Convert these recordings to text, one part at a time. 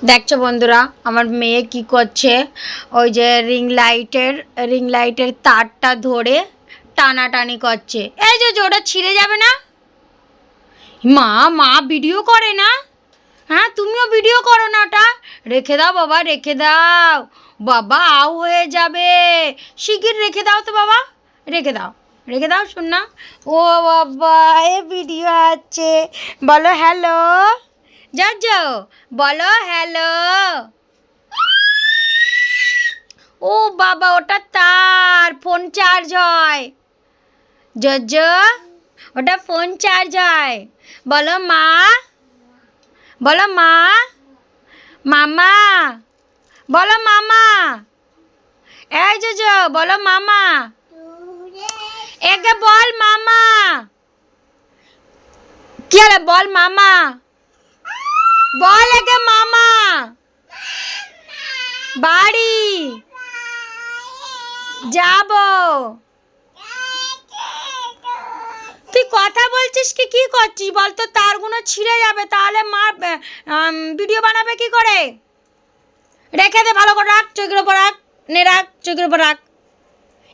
দেখছো বন্ধুরা, আমার মেয়ে কি করছে? ওই যে রিং লাইটের তারটা ধরে টানাটানি করছে। এই যে ওটা ছিঁড়ে যাবে না? মা মা ভিডিও করে না? হ্যাঁ, তুমিও ভিডিও করো না? ওটা রেখে দাও বাবা, রেখে দাও বাবা, আউ হয়ে যাবে। শিগগির রেখে দাও তো বাবা, রেখে দাও, রেখে দাও। শোন না, ও বাবা, এ ভিডিও আছে। বলো হ্যালো, যাও বলো হ্যালো। ও বাবা, ওটা তার ফোন চার্জ হয়। জজ, ওটা ফোন চার্জ হয়। বলো মা, বলো মা, মামা, বলো মামা। এই জজ, বলো মামা। একে বল মামা। কি হলো, বল মামা, বল একে মামা। বাড়ি যাবো। তুই কথা বলছিস কি কি করছিস বল তো? তারগুলো ছিঁড়ে যাবে, তাহলে মা ভিডিও বানাবে কি করে? রেখে দে, ভালো করে রাখ, চোখের উপর রাখ, নে রাখ, চোখের উপর রাখ,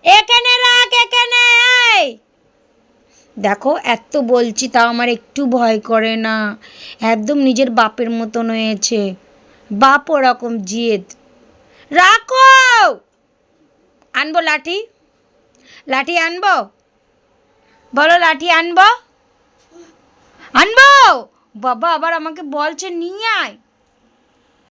এখানে রাখ, এখানে। এই দেখো, এত বলছি তাও আমার একটু ভয় করে না। একদম নিজের বাপের মতন হয়েছে। বাপ ওরকম জিদ। রাখো। আনবো লাঠি, লাঠি আনবো? বলো লাঠি আনবো? আনবো? বাবা আবার আমাকে বলছে নিয়ে আয়।